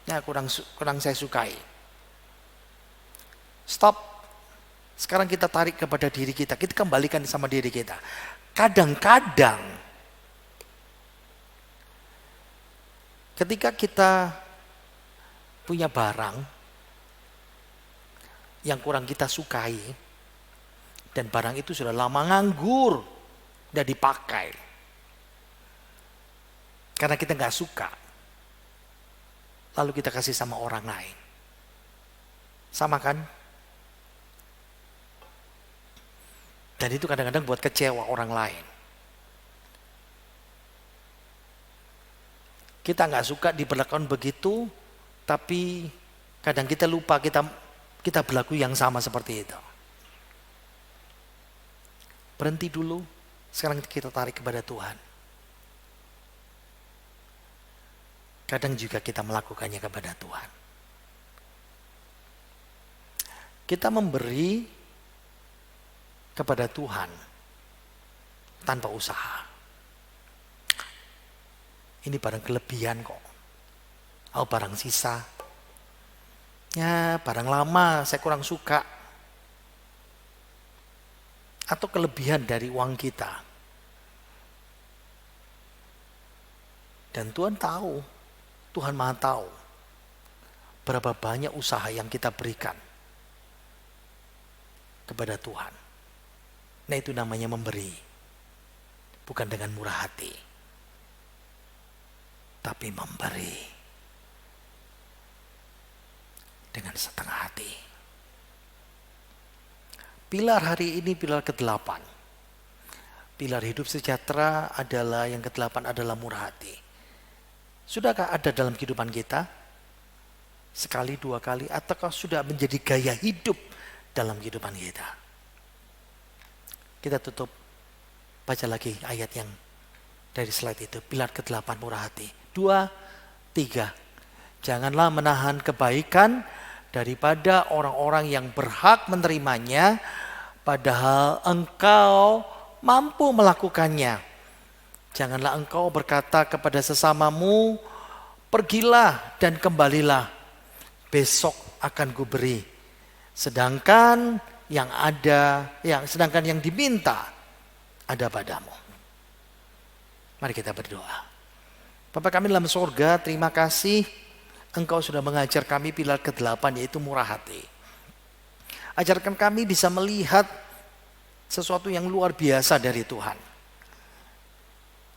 ya kurang saya sukai. Stop. Sekarang kita tarik kepada diri kita. Kita kembalikan sama diri kita. Kadang-kadang ketika kita punya barang yang kurang kita sukai dan barang itu sudah lama nganggur, udah dipakai. Karena kita nggak suka. Lalu kita kasih sama orang lain. Sama kan? Dan itu kadang-kadang buat kecewa orang lain. Kita nggak suka diperlakukan begitu, tapi kadang kita lupa kita berlaku yang sama seperti itu. Berhenti dulu, sekarang kita tarik kepada Tuhan. Kadang juga kita melakukannya kepada Tuhan. Kita memberi kepada Tuhan tanpa usaha. Ini barang kelebihan kok. Oh, barang sisa. Ya, barang lama saya kurang suka. Atau kelebihan dari uang kita. Dan Tuhan tahu, Tuhan Maha tahu berapa banyak usaha yang kita berikan kepada Tuhan. Nah, itu namanya memberi. Bukan dengan murah hati, tapi memberi dengan setengah hati. Pilar hari ini pilar ke-8. Pilar hidup sejahtera adalah yang ke-8 adalah murah hati. Sudahkah ada dalam kehidupan kita? Sekali, dua kali, ataukah sudah menjadi gaya hidup dalam kehidupan kita? Kita tutup, baca lagi ayat yang dari slide itu. Pilar ke-8 murah hati. 2, 3. Janganlah menahan kebaikan daripada orang-orang yang berhak menerimanya, padahal engkau mampu melakukannya. Janganlah engkau berkata kepada sesamamu, pergilah dan kembalilah, besok akan kuberi. Sedangkan yang diminta ada padamu. Mari kita berdoa. Bapa kami dalam sorga, terima kasih Engkau sudah mengajar kami pilar ke-8 yaitu murah hati. Ajarkan kami bisa melihat sesuatu yang luar biasa dari Tuhan.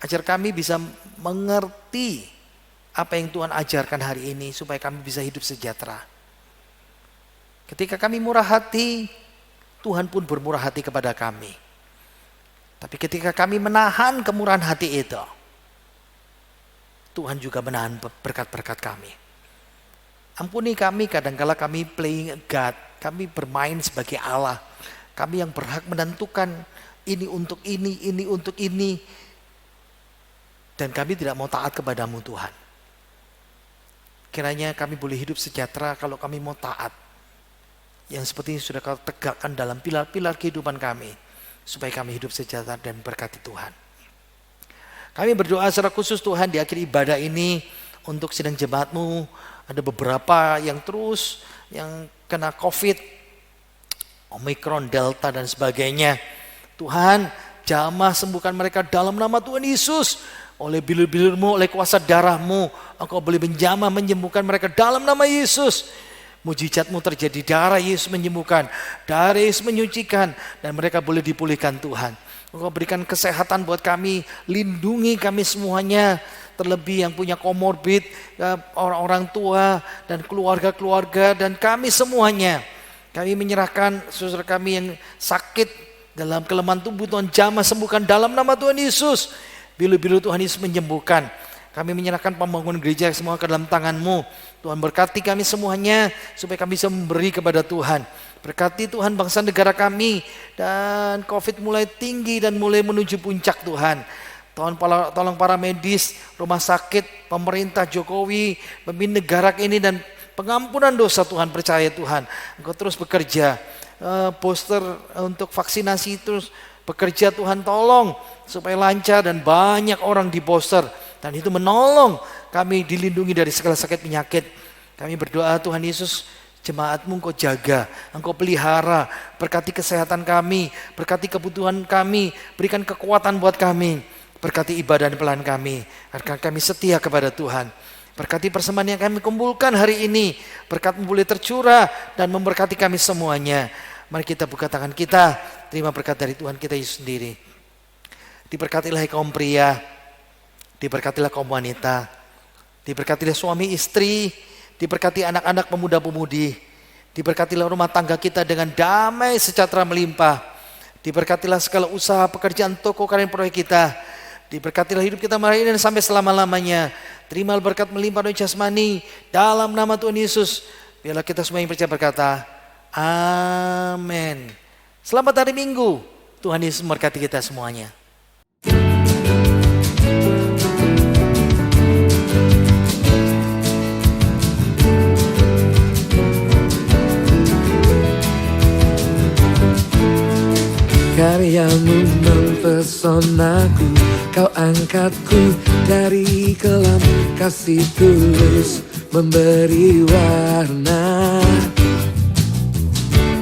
Ajar kami bisa mengerti apa yang Tuhan ajarkan hari ini supaya kami bisa hidup sejahtera. Ketika kami murah hati, Tuhan pun bermurah hati kepada kami. Tapi ketika kami menahan kemurahan hati itu, Tuhan juga menahan berkat-berkat kami. Ampuni kami kadangkala kami playing God, kami bermain sebagai Allah. Kami yang berhak menentukan ini untuk ini. Dan kami tidak mau taat kepadamu Tuhan. Kiranya kami boleh hidup sejahtera kalau kami mau taat. Yang seperti ini sudah kau tegakkan dalam pilar-pilar kehidupan kami. Supaya kami hidup sejahtera dan berkati Tuhan. Kami berdoa secara khusus Tuhan di akhir ibadah ini untuk sidang jemaat-Mu. Ada beberapa yang kena COVID, Omikron, Delta dan sebagainya. Tuhan, jamah sembuhkan mereka dalam nama Tuhan Yesus. Oleh bilur-bilur-Mu, oleh kuasa darah-Mu, Engkau boleh menjamah menyembuhkan mereka dalam nama Yesus. Mujizat-Mu terjadi, darah Yesus menyembuhkan, darah Yesus menyucikan, dan mereka boleh dipulihkan Tuhan. Engkau berikan kesehatan buat kami, lindungi kami semuanya, terlebih yang punya komorbid, orang-orang tua, dan keluarga-keluarga, dan kami semuanya. Kami menyerahkan saudara kami yang sakit dalam kelemahan tubuh, Tuhan jamah sembuhkan dalam nama Tuhan Yesus. Bilu-bilu Tuhan Yesus menyembuhkan. Kami menyerahkan pembangunan gereja semua ke dalam tangan-Mu. Tuhan berkati kami semuanya supaya kami bisa memberi kepada Tuhan. Berkati Tuhan bangsa negara kami dan COVID mulai tinggi dan mulai menuju puncak Tuhan. Tolong para medis, rumah sakit, pemerintah Jokowi, pemimpin negara ini dan pengampunan dosa Tuhan, percaya Tuhan. Engkau terus bekerja. Poster untuk vaksinasi terus bekerja Tuhan, tolong supaya lancar dan banyak orang di poster. Dan itu menolong kami dilindungi dari segala sakit penyakit. Kami berdoa Tuhan Yesus, jemaat-Mu Engkau jaga, Engkau pelihara, berkati kesehatan kami, berkati kebutuhan kami, berikan kekuatan buat kami, berkati ibadah dan pelayanan kami, agar kami setia kepada Tuhan. Berkati persembahan yang kami kumpulkan hari ini, berkat-Mu boleh tercurah dan memberkati kami semuanya. Mari kita buka tangan kita, terima berkat dari Tuhan kita Yesus sendiri. Diberkatilah kaum pria, diberkatilah kaum wanita, diberkatilah suami istri, diberkati anak-anak pemuda-pemudi, diberkatilah rumah tangga kita dengan damai sejahtera melimpah, diberkatilah segala usaha pekerjaan toko karya proyek kita, diberkatilah hidup kita hari ini dan sampai selama-lamanya. Terimalah berkat melimpah dari jasmani dalam nama Tuhan Yesus. Biarlah kita semua yang percaya berkata, amin. Selamat hari Minggu. Tuhan Yesus memberkati kita semuanya. Karyamu mempesonaku, kau angkatku dari kelam, kasih tulus memberi warna.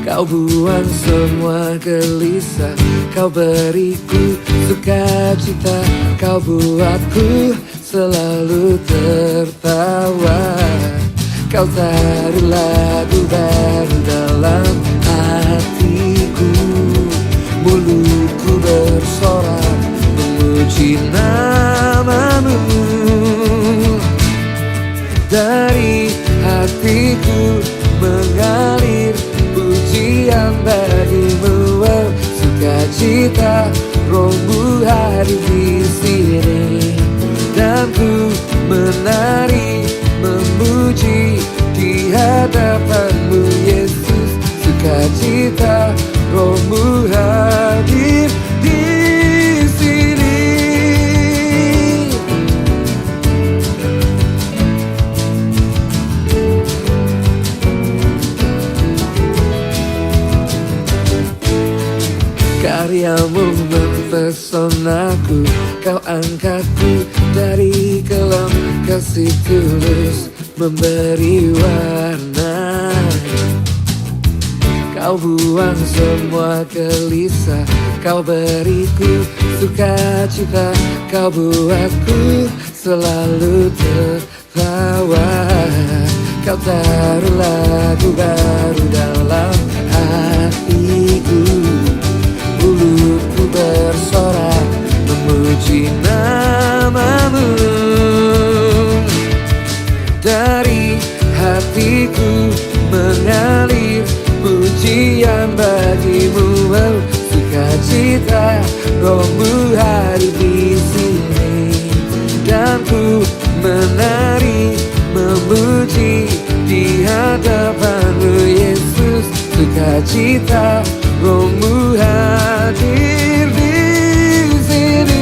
Kau buang semua gelisah, kau beriku sukacita, kau buatku selalu tertawa. Kau taruh lagu baru dalam hatiku, mulutku bersorak memuji namamu. Dari hatiku mengalir pujian bagimu, oh, sukacita Rohmu hadir di sini, dan ku menari memuji di hadapanmu Yesus. Sukacita Rohmu hadir di sini. Karyamu mempesonaku, kau angkatku dari kelam, kasih tulus memberi warna. Kau buang semua gelisah, kau beriku sukacita, kau buatku selalu tertawa. Kau taruh lagu baru dalam hatiku, mulutku bersorak memuji namamu. Dari hatiku mengalir pujian bagimu, oh, sukacita Rohmu hadir di sini, dan ku menari memuji di hadapanmu Yesus. Sukacita Rohmu hadir di sini.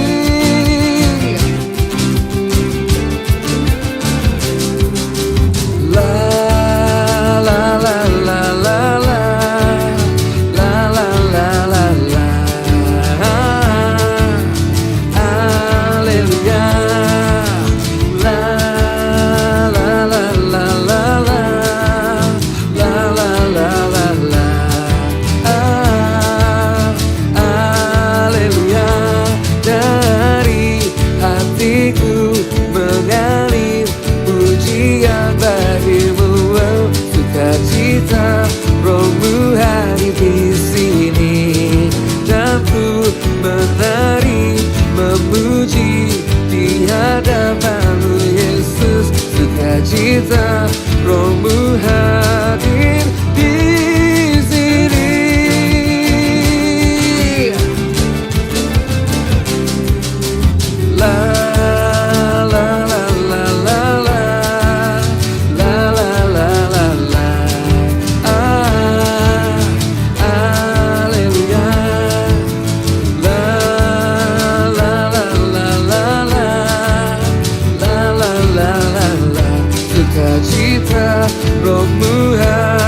Sukacita Rohmu hadir di sini, dan ku menari memuji di hadapanmu Yesus. Sukacita Rohmu hadir di sini. Sukacita Rohmu hadir.